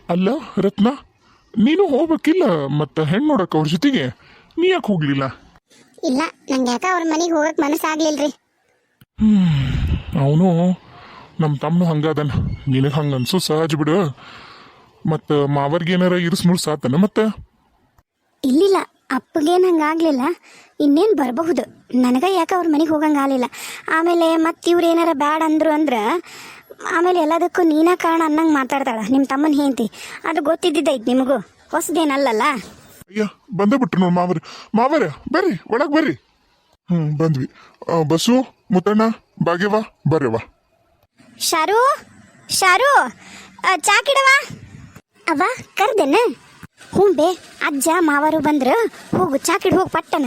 ಅಲ್ಲ ರತ್ನ, ನೀನು ಹೋಗ್ಬೇಕಿಲ್ಲ ಮತ್ತೆ ಹೆಣ್ಣು ನೋಡಕ್ಕೆ ಅವ್ರ ಜೊತೆಗೆ, ನೀ ಯಾಕೆ ಹೋಗ್ಲಿಲ್ಲ? ಇಲ್ಲ, ನಂಗೆ ಯಾಕೆ ಅವ್ರ ಮನೆಗೆ ಹೋಗಕ್ಕೆ ಮನಸ್ಸಾಗ್ಲಿಲ್ರಿ. ಅವನು ನಮ್ಮ ತಮ್ಮನು ಹಂಗದನ, ನಿನಗೆ ಹಂಗೆ ಅನ್ಸು ಸಹಜ ಬಿಡು. ಮತ್ತು ಮಾವರ್ಗೇನಾರ ಇರಿಸ್ ಮುಳ್ಸಾತನ ಮತ್ತೆ? ಇಲ್ಲಿಲ್ಲ, ಅಪ್ಪಗೇನು ಹಂಗಾಗ್ಲಿಲ್ಲ. ಇನ್ನೇನು ಬರಬಹುದು. ನನಗೆ ಯಾಕೆ ಅವ್ರ ಮನೆಗೆ ಹೋಗಂಗೆ ಆಗಲಿಲ್ಲ. ಆಮೇಲೆ ಮತ್ತೆ ಇವ್ರು ಏನಾರ ಬ್ಯಾಡ ಅಂದ್ರು ಅಂದ್ರೆ ಆಮೇಲೆ ಎಲ್ಲದಕ್ಕೂ ನೀನ ಕಾರಣ ಅನ್ನಂಗೆ ಮಾತಾಡ್ತಾಳೆ ನಿಮ್ಮ ತಮ್ಮನ ಹೆಂಡತಿ. ಅದು ಗೊತ್ತಿದ್ದೈತೆ ನಿಮಗೂ, ಹೊಸದೇನಲ್ಲಲ್ಲ. ಅಯ್ಯ ಬಂದೇ ಬಿಟ್ರು ನೋಡಿ ಮಾವರ ಬರ್ರಿ ಒಳಗೆ ಬರ್ರಿ. ಬಂದ್ವಿ. ಬಸ್ಸು, ಮುತ್ತಣ್ಣ, ಭಾಗ್ಯವ ಬರ್ರವ್ವ. ಶಾರು ಶಾರು, ಚಾ ಕಿಡವ ಅವ್ವ, ಕರ್ದೇನ? ಹ್ಞೂ ಬೇ, ಅಜ್ಜ ಮಾವರು ಬಂದ್ರು, ಹೋಗು ಚಾ ಕಿಡ್ ಹೋಗಿ ಪಟ್ಟನ.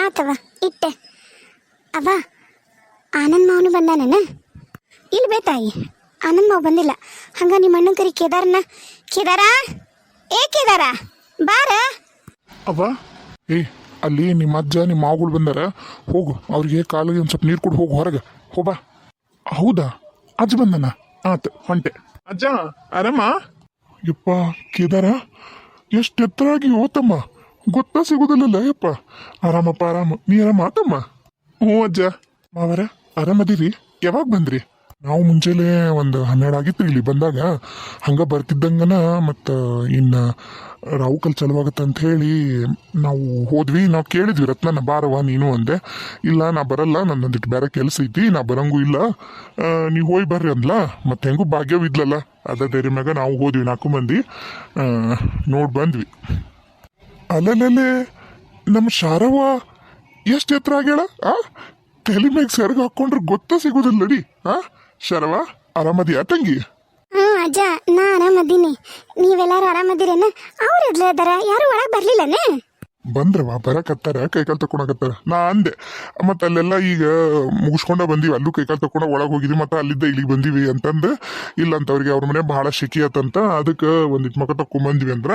ಆತವ, ಇಟ್ಟೆ. ಅವ್ವ, ಆನಂದ್ ಮಾವನು ಬಂದಾನೇನ? ಇಲ್ಲಿ ಬೇ ತಾಯಿ, ಆನಂದ್ ಮಾವು ಬಂದಿಲ್ಲ. ಹಂಗ ನಿಮ್ಮ ಅಣ್ಣನ ಕರಿ ಕೇದಾರನ. ಕೇದಾರ, ಏ ಕೇದಾರ ಬಾರ. ಅವ್ವ, ಅಲ್ಲಿ ನಿಮ್ಮ ಅಜ್ಜ ನಿಮ್ಮ ಮಾವುಗಳು ಬಂದಾರ, ಹೋಗು ಅವ್ರಿಗೆ ಕಾಲಿಗೆ ಒಂದು ಸ್ವಲ್ಪ ನೀರು ಕೊಡು, ಹೋಗು ಹೊರಗೆ ಹೋಬಾ. ಹೌದಾ, ಅಜ್ಜ ಬಂದನ? ಆತ ಹೊಂಟೆ. ಅಜ್ಜ ಆರಾಮ? ಯಪ್ಪ ಕೇದಾರ, ಎಷ್ಟು ಎತ್ತರಾಗಿ ಹೋತಮ್ಮ, ಗೊತ್ತಾ ಸಿಗೋದಿಲ್ಲಲ್ಲ ಯಪ್ಪ. ಆರಾಮಪ್ಪ ಆರಾಮ, ನೀ ಆರಾಮ ಆತಮ್ಮ? ಹ್ಞೂ ಅಜ್ಜ. ಮಾವರ ಆರಾಮದಿರಿ? ಯಾವಾಗ ಬಂದ್ರಿ? ನಾವು ಮುಂಚೆಲೆ ಒಂದು 12 ಆಗಿತ್ತು ಇಲ್ಲಿ ಬಂದಾಗ. ಹಂಗೆ ಬರ್ತಿದ್ದಂಗನ ಮತ್ತು ಇನ್ನು ರಾವುಕಲ್ ಚಲವಾಗತ್ತಂತ ಹೇಳಿ ನಾವು ಹೋದ್ವಿ. ನಾವು ಕೇಳಿದ್ವಿ ರತ್ನ, ಬಾರವ ನೀನು ಅಂದೆ. ಇಲ್ಲ ನಾ ಬರಲ್ಲ, ನನ್ನೊಂದಿಟ್ಟು ಬೇರೆ ಕೆಲಸ ಐತಿ, ನಾ ಬರಂಗೂ ಇಲ್ಲ, ನೀವು ಹೋಗಿ ಬರ್ರಿ ಅಂದ್ಲ. ಮತ್ತೆ ಹೆಂಗೂ ಭಾಗ್ಯವಿದ್ಲಲ್ಲ, ಅದ ಧೈರ್ಯ ಮ್ಯಾಗ ನಾವು ಹೋದ್ವಿ 4 ಮಂದಿ. ನೋಡಿ ಬಂದ್ವಿ. ಅಲ್ಲಲ್ಲೇ ನಮ್ಮ ಶಾರವ್ವ ಎಷ್ಟು ಎತ್ತರ ಆಗ್ಯಾಳ. ತಲೆ ಮ್ಯಾಗ ಸೆರಗ ಹಾಕೊಂಡ್ರೆ ಗೊತ್ತಾ ಸಿಗೋದಿಲ್ಲ ನಡಿ. ಶರವ ಆರಾಮದಿಯಾ ತಂಗಿ? ಹ್ಞೂ ಅಜ್ಜ, ನಾ ಆರಾಮದೀನಿ. ನೀವೆಲ್ಲರೂ ಆರಾಮದಿರೇನ? ಅವ್ರು ಇರ್ಲೇ ಅದಾರ, ಯಾರು ಒಳಗೆ ಬರ್ಲಿಲ್ಲನ? ಬಂದ್ರವ, ಬರಕತ್ತಾರ, ಕೈಕಾಲು ತಕೊಳಕತ್ತಾರ. ನಾ ಅಂದೆ ಮತ್ತೆ ಅಲ್ಲೆಲ್ಲ ಈಗ ಮುಗಿಸ್ಕೊಂಡ ಬಂದೀವಿ, ಅಲ್ಲೂ ಕೈಕಾಲು ತಕೊಂಡ ಒಳಗೆ ಹೋಗಿದ್ವಿ, ಮತ್ತೆ ಅಲ್ಲಿದ್ದ ಇಲ್ಲಿಗೆ ಬಂದೀವಿ ಅಂತಂದು. ಇಲ್ಲ ಅಂತ ಅವ್ರಿಗೆ ಅವ್ರ ಮನೆ ಭಾಳ ಶೆಕಿ ಆತಂತ, ಅದಕ್ಕೆ ಒಂದಿಟ್ಟು ಮಕ ತಕೊಂಬಂದ್ವಿ ಅಂದ್ರ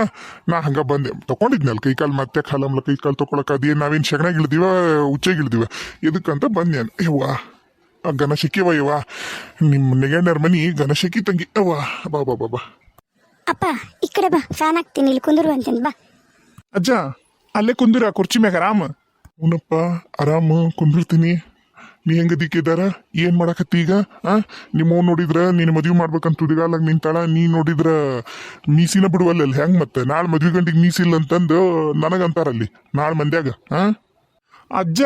ನಾ ಹಂಗ ಬಂದೆ. ತಕೊಂಡಿದ್ನಲ್ಲ ಕೈಕಾಲು, ಮತ್ತೆ ಕಾಲಮ್ಲ ಕೈಕಾಲು ತಕೊಳಕ ಅದೇನು ನಾವೇನು ಶಗಣಾಗ ಇಳ್ದಿವ ಉಚ್ಚೆಗೆ ಇಳ್ದಿವ, ಇದಕ್ಕಂತ ಬಂದ್ಯಾನ. ಯವ್ವ ಗಣಶೆಕಿವ ಯವ್ವ, ನಿಮ್ಮ ನೆಗಣ್ಣರ ಮನಿ ಗಣಶೆಕಿ ತಂಗಿ ಅವ್ವ. ಬಾ ಬಾ ಬಾ ಬಾ. ಅಪ್ಪ ಈ ಕಡೆ ಬಾ, ಫ್ಯಾನ್ ಹಾಕ್ತೀನಿ, ಇಲ್ಲಿ ಕುಂದ್ರು ಅಂತೇನೆ ಬಾ. ಅಜ್ಜ ಅಲ್ಲೇ ಕುಂದಿರ ಕುರ್ಚಿ ಮ್ಯಾಗ ಆರಾಮ? ಹೂನಪ್ಪ ಆರಾಮ ಕುಂದಿರ್ತೀನಿ. ನೀ ಹೆಂಗದಿಕ್ಕಿದಾರ? ಏನ್ ಮಾಡಕತ್ತಿ ಈಗ? ನಿಮ್ಮವ್ ನೋಡಿದ್ರ ನೀನು ಮದ್ವಿ ಮಾಡ್ಬೇಕಂತ ತುದಿಗಾಲಾಗ ನಿಂತಾಳ, ನೀ ನೋಡಿದ್ರ ಮೀಸಿನ ಬಿಡುವಲ್ಲ. ಹೆಂಗ್ ಮತ್ತೆ ನಾಳೆ ಮದ್ವಿ ಗಂಟಿಗೆ ಮೀಸಿಲ್ಲ ಅಂತಂದು ನನಗಂತಾರಲ್ಲಿ ನಾಳೆ ಮಂದ್ಯಾಗ. ಅಜ್ಜ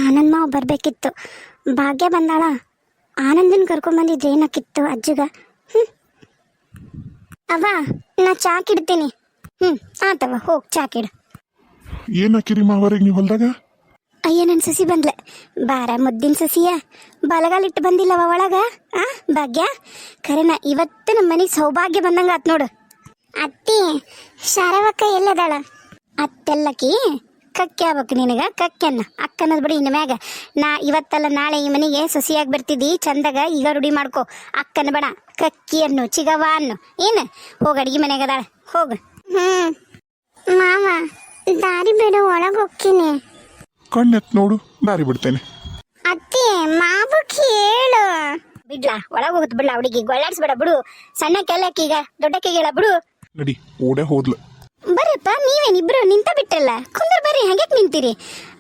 ಆನಂದ್ ಮಾವು ಬರ್ಬೇಕಿತ್ತು, ಭಾಗ್ಯ ಬಂದಾಳ. ಆನಂದನ್ ಕರ್ಕೊಂಬಂದಿದ್ರೆ ಏನಕ್ಕಿತ್ತು ಅಜ್ಜಗ. ಅವ್ವ ನಾ ಚಾ ಕಿಡ್ತೀನಿ. ಆತವ, ಹೋಗ್ ಚಾ ಕಿಡು. ಏನ್ ಹಾಕಿರಿ ಮಾವರಿಗೆ ನೀವು ಹೊಲ್ದಾಗ? ಅಯ್ಯ ನನ್ನ ಸಸಿ ಬಂದ್ಲೆ, ಬಾರ ಮುದ್ದಿನ ಸಸಿಯ. ಬಲಗಾಲಿಟ್ಟು ಬಂದಿಲ್ಲವ ಒಳಗ. ಭಾಗ್ಯ ಖರೇನ ಇವತ್ತು ನಮ್ಮ ಮನೆಗೆ ಸೌಭಾಗ್ಯ ಬಂದಂಗ ಆತ್ ನೋಡು. ಅತ್ತಿ ಶಾರವಕ್ಕ ಎಲ್ಲದಾಳ? ಅತ್ತೆಲ್ಲಕಿ ಕಕ್ಕಿ ಆಗ್ಬೇಕು ನಿನಗ, ಕಕ್ಕನ್ನ ಅಕ್ಕನದ್ ಬಿಡಿ. ಇನ್ನು ಮ್ಯಾಗ ನಾ ಇವತ್ತಲ್ಲ ನಾಳೆ ಈ ಮನೆಗೆ ಸೊಸಿಯಾಗಿ ಬರ್ತಿದ್ದಿ, ಚಂದಾಗ ಈಗ ರೂಢಿ ಮಾಡ್ಕೊ. ಅಕ್ಕನ ಬೇಡ, ಕಕ್ಕಿ ಅನ್ನು, ಚಿಗವ ಅನ್ನು. ಏನು ಹೋಗ ಅಡಿಗೆ ಮನೆಗೆ ಅದಾಳ, ಹೋಗ. ಮಾವ ದಾರಿ ಬೇಡ, ಒಳಗೆ ಹೋಗ್ತೀನಿ. ಕಣ್ಣೆತ್ ನೋಡು, ದಾರಿ ಬಿಡ್ತೇನೆ. ಅತ್ತಿ ಮಾಬುಕ್ ಹೇಳು. ಬಿಡ್ಲಾ, ಒಳಗೆ ಹೋಗುತ್ತೆ ಬಿಡ್ಲಾ, ಹುಡುಗಿ ಗೊಳ್ಳಾಡ್ಸ್ಬೇಡ ಬಿಡು. ಸಣ್ಣ ಕೆಲ್ಲಕ್ಕೀಗ ದೊಡ್ಡಕ್ಕೆ ಹೇಳ ಬಿಡು. ನಡಿ ಓಡೆ ಹೋದ್ಲು. ಬರ್ರಪ್ಪ, ನೀವೇನಿಬ್ರು ನಿಂತ ಬಿಟ್ರಲ್ಲ, ಕುಂದ್ರ ಬರ್ರಿ, ಹಂಗ್ಯಾಕ್ ನಿಂತೀರಿ?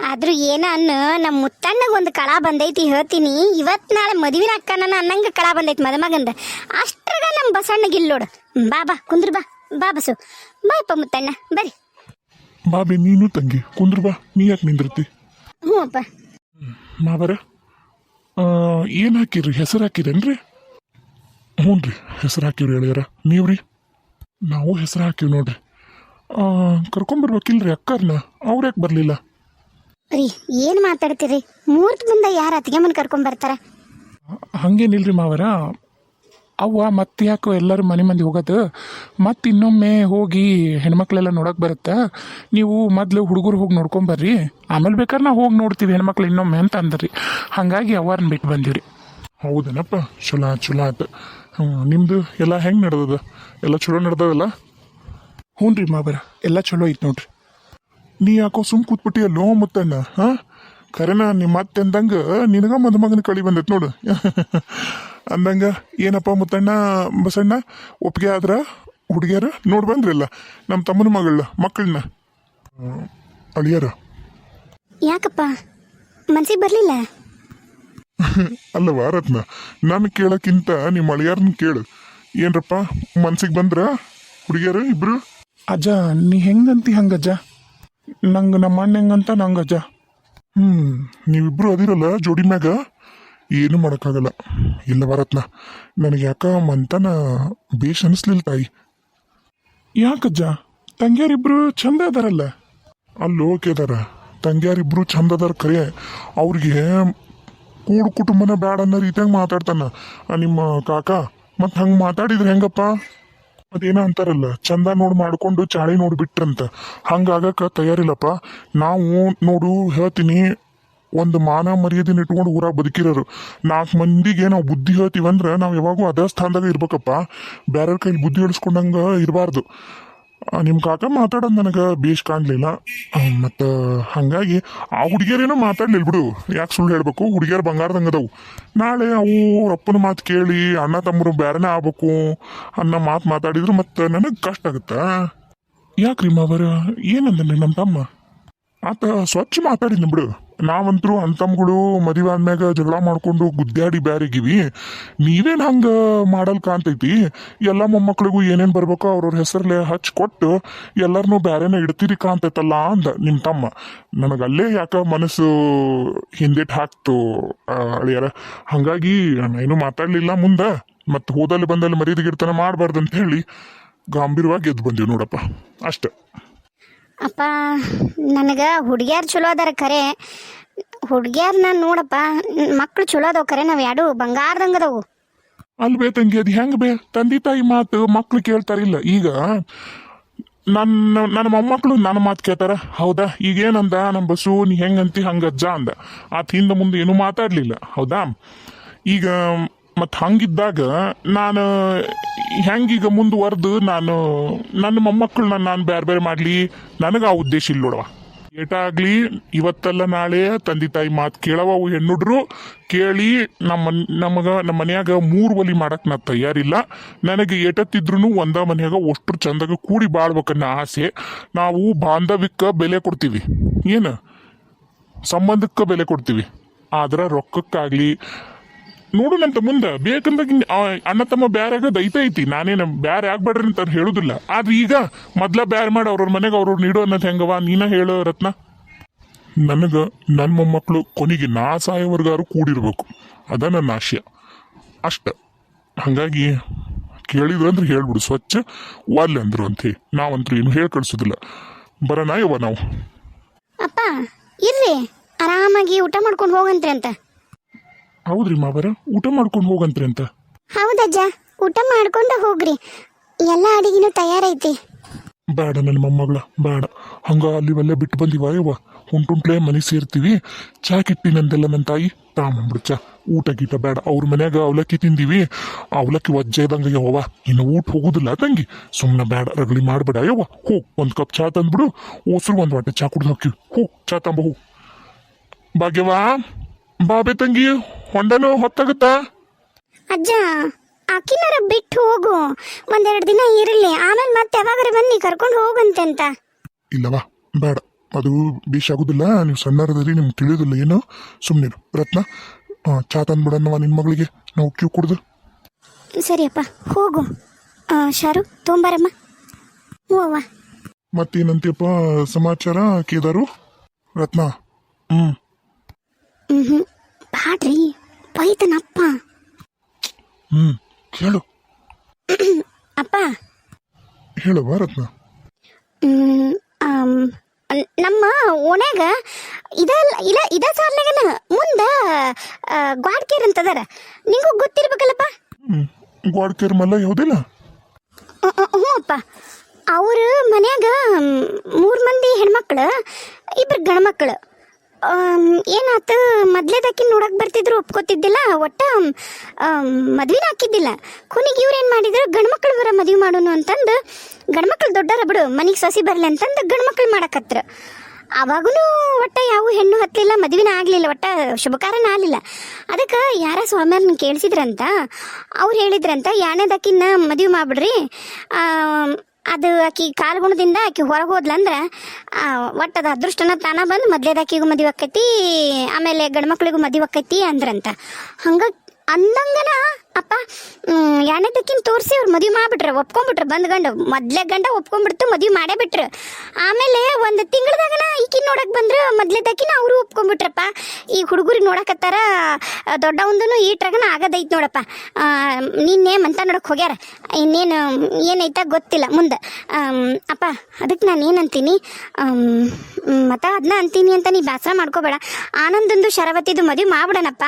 ಆದ್ರೂ ಏನ ಅನ್ನು ನಮ್ಮ ಮುತ್ತಣ್ಣಗ ಒಂದು ಕಳ ಬಂದೈತಿ ಹೇಳ್ತೀನಿ. ಇವತ್ ನಾಳೆ ಮದುವಿನ ಅಕ್ಕನ ಅನ್ನಂಗ ಕಳ ಬಂದೈತಿ ಮದುಮಗಂದ. ಅಷ್ಟ್ರಾಗ ನಮ್ಮ ಬಸಣ್ಣಗ ಇಲ್ಲೋಡು. ಬಾ ಬಾ ಕುಂದ್ರ ಬಾ. ಬಾ ಬಸು, ಬಾಯಪ್ಪ ಮುತ್ತಣ್ಣ ಬರ್ರಿ. ಬಾಬಿ ನೀನು ತಂಗಿ ಕುಂದ್ರ ಬಾ, ನೀ ಯಾಕೆ ನಿಂದಿರ್ತಿ? ಹ್ಞೂ ಅಪ್ಪ. ಮಾವರ ಏನ್ ಹಾಕಿರಿ? ಹೆಸರು ಹಾಕಿರೇನ್ರಿ? ಹ್ಞೂ ರೀ, ಹೆಸರು ಹಾಕಿವ್ರಿ ಹೇಳಿದಾರ. ನೀವ್ರಿ? ನಾವು ಹೆಸರು ಹಾಕಿವ್ ನೋಡ್ರಿ. ಕರ್ಕೊಂಬರ್ಬೇಕಿಲ್ರಿ ಅಕ್ಕರ್ನ, ಅವ್ರ ಯಾಕೆ ಬರ್ಲಿಲ್ಲ? ರೀ ಏನ್ ಮಾತಾಡ್ತೀರಿ? ಮೂರ್ತ ಮುಂದೆ ಯಾರ ಅತ್ತಿಗೆಮ್ಮನ ಕರ್ಕೊಂಡ್ ಬರ್ತಾರ? ಹಂಗೇನಿಲ್ರಿ ಮಾವರ, ಅವ್ವ ಮತ್ತೆ ಯಾಕೋ ಎಲ್ಲರೂ ಮನೆ ಮಂದಿ ಹೋಗೋದು, ಮತ್ತೆ ಇನ್ನೊಮ್ಮೆ ಹೋಗಿ ಹೆಣ್ಮಕ್ಳೆಲ್ಲ ನೋಡಕ್ ಬರುತ್ತೆ. ನೀವು ಮೊದ್ಲು ಹುಡುಗರು ಹೋಗಿ ನೋಡ್ಕೊಂಬರ್ರಿ, ಆಮೇಲೆ ಬೇಕಾದ್ರೆ ನಾವು ಹೋಗಿ ನೋಡ್ತೀವಿ ಹೆಣ್ಮಕ್ಳು ಇನ್ನೊಮ್ಮೆ ಅಂತ ಅಂದ್ರಿ. ಹಾಗಾಗಿ ಅವ್ರನ್ನ ಬಿಟ್ಟು ಬಂದಿವ್ರಿ. ಹೌದೇನಪ್ಪ, ಚಲೋ ಆಯ್ತು. ನಿಮ್ದು ಎಲ್ಲ ಹೆಂಗೆ ನಡೆದದ? ಎಲ್ಲ ಚಲೋ ನಡೆದದಲ್ಲ? ಹ್ಞೂ ರೀ ಮಾವರ, ಎಲ್ಲ ಚಲೋ ಐತೆ ನೋಡ್ರಿ. ನೀ ಯಾಕೋ ಸುಮ್ ಕೂತ್ಬಿಟ್ಟಿ ಅಲ್ಲೋ ಮುತ್ತಣ್ಣ? ಖರೇನ ನಿಮ್ಮ ಮತ್ತೆ ಅಂದಂಗೆ ನಿನಗ ಮದುಮಗನ ಕಳಿ ಬಂದೈತೆ ನೋಡು. ಅಂದಂಗ ಏನಪ್ಪ ಮುತ್ತಣ್ಣ ಬಸಣ್ಣ ಒಪ್ಪಿಗೆ ಆದ್ರ ಹುಡುಗಿಯರ ನೋಡಿ ಬಂದ್ರಲ್ಲ ನಮ್ಮ ತಮ್ಮನ ಮಕ್ಕಳನ್ನ ಅಳಿಯರ. ಯಾಕಪ್ಪ ಮನ್ಸಿಗೆ ಬರಲಿಲ್ಲ? ಅಲ್ಲವಾ ರತ್ನ, ನಾನು ಕೇಳಕ್ಕಿಂತ ನಿಮ್ಮ ಅಳಿಯಾರನ್ನ ಕೇಳು. ಏನ್ರಪ್ಪ ಮನ್ಸಿಗೆ ಬಂದ್ರ ಹುಡುಗಿಯರು ಇಬ್ರು? ಅಜ್ಜ ನೀ ಹೆಂಗಂತಿ ಹಂಗಜ್ಜ, ನಂಗೆ ನಮ್ಮ ಅಣ್ಣ ಹೆಂಗಂತ ನಂಗಜ್ಜ. ನೀವಿಬ್ರು ಅದಿರಲ್ಲ ಜೋಡಿ ಮ್ಯಾಗ ಏನು ಮಾಡೋಕ್ಕಾಗಲ್ಲ. ಇಲ್ಲವ ರತ್ನ, ನನಗೆ ಯಾಕ ಮಂತನ ಬೇಷ್ ಅನಿಸ್ಲಿಲ್ಲ ತಾಯಿ. ಯಾಕಜ್ಜ ತಂಗಿಯರಿಬ್ರು ಚಂದ ಅದಾರಲ್ಲ? ಅಲ್ಲಿ ಕೇದಾರ ತಂಗಿಯಾರಿಬ್ರು ಚಂದ ಅದಾರ ಖರೆ, ಅವ್ರಿಗೆ ಕೂಡು ಕುಟುಂಬನ ಬ್ಯಾಡ ಅನ್ನೋ ರೀತಿಯಾಗ ಮಾತಾಡ್ತಾನ ನಿಮ್ಮ ಕಾಕ. ಮತ್ತು ಹಂಗೆ ಮಾತಾಡಿದ್ರೆ ಹೆಂಗಪ್ಪ? ಅದೇನ ಅಂತಾರಲ್ಲ, ಚಂದ ನೋಡಿ ಮಾಡ್ಕೊಂಡು ಚಾಳಿ ನೋಡಿ ಬಿಟ್ರಂತ. ಹಂಗಾಗಕ್ಕೆ ತಯಾರಿಲ್ಲಪ್ಪ. ನಾವು ನೋಡು ಹೇಳ್ತೀನಿ, ಒಂದು ಮಾನ ಮರ್ಯಾದೆನ ಇಟ್ಕೊಂಡು ಊರಾಗ ಬದುಕಿರೋರು 4 ಮಂದಿಗೆ ನಾವು ಬುದ್ಧಿ ಹೇಳ್ತೀವಂದ್ರೆ ನಾವು ಯಾವಾಗೂ ಅದೇ ಸ್ಥಾನದಾಗ ಇರ್ಬೇಕಪ್ಪ. ಬೇರೆಯವ್ರ ಕೈಲಿ ಬುದ್ಧಿ ಹೇಳಿಸ್ಕೊಂಡಂಗೆ ಇರಬಾರ್ದು. ನಿಮ್ಮ ಕಾಕ ಮಾತಾಡೋದು ನನಗೆ ಬೇಷ್ ಕಾಣಲಿಲ್ಲ. ಮತ್ತು ಹಾಗಾಗಿ ಆ ಹುಡುಗಿಯರೇನೋ ಮಾತಾಡ್ಲಿಲ್ಲ ಬಿಡು, ಯಾಕೆ ಸುಳ್ಳು ಹೇಳ್ಬೇಕು? ಹುಡುಗಿಯರು ಬಂಗಾರದಂಗೆ ಅದಾವು. ನಾಳೆ ಅವು ಅವ್ರ ಅಪ್ಪನ ಮಾತು ಕೇಳಿ ಅಣ್ಣ ತಮ್ಮರು ಬೇರೆನೇ ಆಗ್ಬೇಕು ಅನ್ನೋ ಮಾತಾಡಿದ್ರು ಮತ್ತು ನನಗೆ ಕಷ್ಟ ಆಗುತ್ತಾ? ಯಾಕ್ರಿ ಮಾವರ ಏನಂದ ನಮ್ಮ ತಮ್ಮ? ಆತ ಸ್ವಚ್ಛ ಮಾತಾಡಿದ್ನ ಬಿಡು. ನಾವಂತರೂ ಅಣ್ತಮ್ಗಳು ಮದುವೆ ಆದ್ಮ್ಯಾಗ ಜಗಳ ಮಾಡ್ಕೊಂಡು ಗುದ್ದಾಡಿ ಬ್ಯಾರಿಗಿವಿ. ನೀವೇನು ಹಂಗೆ ಮಾಡಲ್ ಕಾಣ್ತೈತಿ. ಎಲ್ಲ ಮೊಮ್ಮಕ್ಳಿಗೂ ಏನೇನು ಬರ್ಬೇಕೋ ಅವ್ರವ್ರ ಹೆಸರಲ್ಲೇ ಹಚ್ಕೊಟ್ಟು ಎಲ್ಲರನ್ನೂ ಬ್ಯಾರೇನ ಇಡ್ತೀರಿ ಕಾಣ್ತೈತಲ್ಲ ಅಂದ ನಿಮ್ಮ ತಮ್ಮ. ನನಗಲ್ಲೇ ಯಾಕೆ ಮನಸ್ಸು ಹಿಂದಿಟ್ಟು ಹಾಕ್ತು ಅಳಿಯಾರ. ಹಾಗಾಗಿ ನಾನೇನು ಮಾತಾಡಲಿಲ್ಲ ಮುಂದೆ. ಮತ್ತು ಹೋದಲ್ಲಿ ಬಂದಲ್ಲಿ ಮರ್ಯಾದೆಗಿರ್ತನ ಮಾಡಬಾರ್ದು ಅಂತ ಹೇಳಿ ಗಾಂಭೀರ್ಯವಾಗಿ ಎದ್ದು ಬಂದೀವಿ ನೋಡಪ್ಪ, ಅಷ್ಟೆ. ಅಪ್ಪ ನನಗೆ ಹುಡುಗಿಯಾರು ಚಲೋ ಅದಾರ ಖರೆ, ಹುಡುಗಿಯಾರನ್ನ ನೋಡಪ್ಪ, ಮಕ್ಳು ಚಲೋ ಅದಾವ ಖರೆ, ನಾವು ಎರಡು ಬಂಗಾರದಂಗೆ ಅದಾವು. ಅಲ್ವೇ ತಂಗಿ, ಅದು ಹೆಂಗೆ ಬೇ? ತಂದೆ ತಾಯಿ ಮಾತು ಮಕ್ಳು ಕೇಳ್ತಾರಿಲ್ಲ. ಈಗ ನನ್ನ ಮೊಮ್ಮಕ್ಕಳು ನನ್ನ ಮಾತು ಕೇಳ್ತಾರ, ಹೌದಾ? ಈಗೇನಂದ ನಮ್ಮ ಬಸ್ಸು, ನೀ ಹೆಂಗಂತಿ ಹಂಗಜ್ಜ ಅಂದ. ಆತ ಹಿಂದೆ ಮುಂದೆ ಏನೂ ಮಾತಾಡಲಿಲ್ಲ, ಹೌದಾ? ಈಗ ಮತ್ತು ಹಂಗಿದ್ದಾಗ ನಾನು ಹೆಂಗೀಗ ಮುಂದುವರೆದು ನನ್ನ ಮೊಮ್ಮಕ್ಕಳನ್ನ ನಾನು ಬೇರೆ ಬೇರೆ ಮಾಡಲಿ? ನನಗೆ ಆ ಉದ್ದೇಶ ಇಲ್ಲ ನೋಡವ. ಏಟಾಗಲಿ ಇವತ್ತಲ್ಲ ನಾಳೆ ತಂದೆ ತಾಯಿ ಮಾತು ಕೇಳವ ಅವು ಹೆಣ್ಣುಡ್ರು ಕೇಳಿ ನಮ್ಮ ಮನ್ಯಾಗ 3 ಒಲಿ ಮಾಡಕ್ಕೆ ನಾ ತಯಾರಿಲ್ಲ. ನನಗೆ ಏಟತ್ತಿದ್ರು ಒಂದ ಮನ್ಯಾಗ ಅಷ್ಟ್ರು ಚಂದಾಗ ಕೂಡಿ ಬಾಳ್ಬೇಕನ್ನೋ ಆಸೆ. ನಾವು ಬಾಂಧವ್ಯಕ್ಕೆ ಬೆಲೆ ಕೊಡ್ತೀವಿ, ಏನು ಸಂಬಂಧಕ್ಕೆ ಬೆಲೆ ಕೊಡ್ತೀವಿ. ಆದ್ರೆ ರೊಕ್ಕಕ್ಕಾಗಲಿ ನೋಡುನಂತ ಮುಂದೆ ಬೇಕಂದಾಗ ಅಣ್ಣ ತಮ್ಮ ಬ್ಯಾರೆ ಆಗೋದು ಐತಿ. ನಾನೇನು ಬ್ಯಾರೆ ಆಗ್ಬೇಡ್ರಿ ಅಂತ ಹೇಳುದಿಲ್ಲ. ಆದ್ರೆ ಈಗ ಮೊದ್ಲ ಬ್ಯಾರೆ ಮಾಡಿ ಅವ್ರವ್ರ ಮನೆಗೆ ಅವ್ರವ್ರು ನೀಡೋ ಅನ್ನೋದು ಹೆಂಗವ? ನೀನ ಹೇಳು ರತ್ನ. ನನಗೆ ನನ್ನ ಮೊಮ್ಮಕ್ಕಳು ಕೊನೆಗೆ ನಾ ಸಾಯೋವರ್ಗಾರು ಕೂಡಿರ್ಬೇಕು, ಅದ ನನ್ನ ಆಶಯ ಅಷ್ಟ. ಹಾಗಾಗಿ ಕೇಳಿದ್ರು ಅಂದ್ರೆ ಹೇಳ್ಬಿಡು ಸ್ವಚ್ಛ, ಒಲ್ಲೆ ಅಂದ್ರು ಅಂತ ಹೇಳಿ. ನಾವಂತೂ ಏನು ಹೇಳಿ ಕಳ್ಸೋದಿಲ್ಲ. ಬರೋಣ ಯವ್ವ ನಾವು. ಅಪ್ಪ ಇರ್ರಿ, ಆರಾಮಾಗಿ ಊಟ ಮಾಡ್ಕೊಂಡು ಹೋಗಂತ್ರಿ ಅಂತ. ಹೌದ್ರಿ ಮಾವರ, ಊಟ ಮಾಡ್ಕೊಂಡು ಹೋಗಂತ್ರಿ ಅಂತ? ಹೌದಜ್ಜ, ಊಟ ಮಾಡ್ಕೊಂಡು ಹೋಗ್ರಿ, ಎಲ್ಲ ಅಡಿಗೆನೂ ತಯಾರೈತಿ. ಬೇಡ ನನ್ನ ಮೊಮ್ಮಗಳ, ಬೇಡ. ಹಂಗ ಅಲ್ಲಿವೆಲ್ಲ ಬಿಟ್ಟು ಬಂದಿವ ಯವ್ವ. ಹುಂಟುಂಟ್ಲೆ ಮನೆಗೆ ಸೇರ್ತೀವಿ. ಚಾ ಕಿಟ್ಟಿನಂದೆಲ್ಲ ನನ್ನ ತಾಯಿ ತಾಂಬಿಡು ಚಾ. ಊಟ ಗೀಟ ಬೇಡ. ಅವ್ರ ಮನ್ಯಾಗ ಅವಲಕ್ಕಿ ತಿಂದೀವಿ, ಅವಲಕ್ಕಿ ವಜ್ಜೆ ಇದ್ದಂಗೆ ಯವ್ವ. ಇನ್ನು ಊಟ ಹೋಗುದಿಲ್ಲ ತಂಗಿ, ಸುಮ್ಮನೆ ಬೇಡ, ರಗಳಿ ಮಾಡಬೇಡ ಯವ್ವ. ಹೋಗ್ ಒಂದು ಕಪ್ ಚಾ ತಂದ್ಬಿಡು, ಓಸ್ರು ಒಂದು ವಾಟೆ ಚಾ ಕುಡ್ದು ಹಾಕಿವಿ. ಚಾ ತಂಬ ಹೋ. ಭಾಗ್ಯವಾ ಬಾಬೆ ತಂಗಿ, ಹೊಂಡನು ಹೊತ್ತಾಗುತ್ತಾ? ಅಜ್ಜ ಅಕ್ಕಿನಾರ ಬಿಟ್ಟು ಹೋಗು, 1-2 ದಿನ ಇರಲಿ, ಆಮೇಲೆ ಮತ್ತೆ ಯಾವಾಗಾರ ಬನ್ನಿ ಕರ್ಕೊಂಡು ಹೋಗಂತೆ ಅಂತ. ಇಲ್ಲವಾ ಬೇಡ, ಅದು ಬೇಷ್ ಆಗುದಿಲ್ಲ. ನೀವು ಸಣ್ಣರದಲ್ಲಿ ನಿಮ್ಗೆ ತಿಳಿಯೋದಿಲ್ಲ ಏನೋ. ಸುಮ್ಮನಿರು ರತ್ನ. ಚಾ ತಂದ್ಬಿಡನ್ನವ ನಿನ್ನ ಮಗಳಿಗೆ, ನಾವು ಕ್ಯೂ ಕುಡ್ದು. ಸರಿಯಪ್ಪ ಹೋಗು. ಶಾರು ತೊಂಬಾರಮ್ಮ. ಹ್ಞೂ ಅವ್ವ. ಮತ್ತೇನಂತೀಯಪ್ಪ ಸಮಾಚಾರ ಕೇದಾರು? ರತ್ನ ಬಾಡ್ರಿ ಬೈತನಪ್ಪ. ಹೇಳು. ಅಪ್ಪ ಹೇಳುವ ರತ್ನ. ನಮ್ಮ ಓಣ್ಯಾಗ ಇದ ಸಾರ್ನಾಗನ ಮುಂದೆ ಗ್ವಾಡ್ಕೇರ್ ಅಂತದಾರ, ನಿಂಗೂ ಗೊತ್ತಿರ್ಬೇಕಲ್ಲಪ್ಪ. ಗ್ವಾಡ್ಕೇರ್ ಮಲ್ಲ ಯಾವುದಿಲ್ಲ? ಹ್ಞೂ ಅಪ್ಪ, ಅವ್ರ ಮನ್ಯಾಗ 3 ಮಂದಿ ಹೆಣ್ಮಕ್ಳು, 2 ಗಂಡ್ಮಕ್ಳು. ಏನಾತು, ಮೊದ್ಲೇದಕ್ಕಿ ನೋಡಕ್ ಬರ್ತಿದ್ರು, ಒಪ್ಕೋತಿದ್ದಿಲ್ಲ, ಒಟ್ಟ ಮದ್ವಿನ ಹಾಕಿದ್ದಿಲ್ಲ. ಕೊನೆಗೆ ಇವ್ರೇನು ಮಾಡಿದ್ರು, ಗಂಡ್ಮಕ್ಳು ಬರ ಮದ್ವೆ ಮಾಡೋನು ಅಂತಂದು, ಗಂಡ್ಮಕ್ಳು ದೊಡ್ಡರ ಬಿಡು ಮನೆಗೆ ಸಸಿ ಬರಲಿ ಅಂತಂದು ಗಂಡ್ಮಕ್ಳು ಮಾಡಕತ್ರ. ಅವಾಗೂ ಒಟ್ಟ ಯಾವ ಹೆಣ್ಣು ಹತ್ತಲಿಲ್ಲ, ಮದುವೆನ ಆಗಲಿಲ್ಲ, ಒಟ್ಟ ಶುಭಕಾರನ ಆಗಲಿಲ್ಲ. ಅದಕ್ಕೆ ಯಾರ ಸ್ವಾಮಿಯವ್ರನ್ನ ಕೇಳಿಸಿದ್ರಂತ. ಅವ್ರು ಹೇಳಿದ್ರಂತ, ಎರಡನೇದಕ್ಕಿನ್ನ ಮದುವೆ ಮಾಡಿಬಿಡ್ರಿ, ಅದು ಆಕಿ ಕಾಲ್ಗುಣದಿಂದ ಆಕಿ ಹೊರಗೆ ಹೋದ್ಲಂದ್ರೆ ಒಟ್ಟದ ಅದೃಷ್ಟನ ತಾನ ಬಂದು ಮೊದಲೇದಾಕಿಗೂ ಮದುವೆ ಆಕೈತಿ, ಆಮೇಲೆ ಗಂಡ್ಮಕ್ಳಿಗೂ ಮದುವೆ ಆಕೈತಿ ಅಂದ್ರಂತ. ಹಂಗೆ ಅಂದಂಗನ ಅಪ್ಪ ಎರಡನೇದಕ್ಕಿನ ತೋರಿಸಿ ಅವ್ರು ಮದುವೆ ಮಾಡಿಬಿಟ್ರೆ, ಒಪ್ಕೊಂಡ್ಬಿಟ್ರು. ಬಂದ್ ಗಂಡ ಮೊದ್ಲೇ ಗಂಡ ಒಪ್ಕೊಂಡ್ಬಿಡ್ತು, ಮದುವೆ ಮಾಡೇ ಬಿಟ್ರು. ಆಮೇಲೆ ಒಂದು ತಿಂಗಳದಾಗನ ಈಕಿನ ನೋಡಕ್ ಬಂದ್ರು, ಮೊದ್ಲೇದಕ್ಕಿನ ಅವರು ಒಪ್ಕೊಂಡ್ಬಿಟ್ರಪ್ಪ. ಈ ಹುಡುಗರಿಗೆ ನೋಡಕತ್ತಾರ, ದೊಡ್ಡವಂದನು ಈಟ್ರಾಗನ ಆಗದೈತಿ ನೋಡಪ್ಪ. ನಿನ್ನೆ ಮಂತ ನೋಡಕ್ ಹೋಗ್ಯಾರ, ಇನ್ನೇನು ಏನೈತ ಗೊತ್ತಿಲ್ಲ ಮುಂದೆ. ಅಪ್ಪ ಅದಕ್ಕೆ ನಾನು ಏನಂತೀನಿ, ಮತ ಅದನ್ನ ಅಂತೀನಿ ಅಂತ ನೀ ಬೇಸರ ಮಾಡ್ಕೋಬೇಡ. ಆನಂದಂದು ಶರವತ್ತಿದು ಮದುವೆ ಮಾಡ್ಬಿಡಣಪ್ಪ.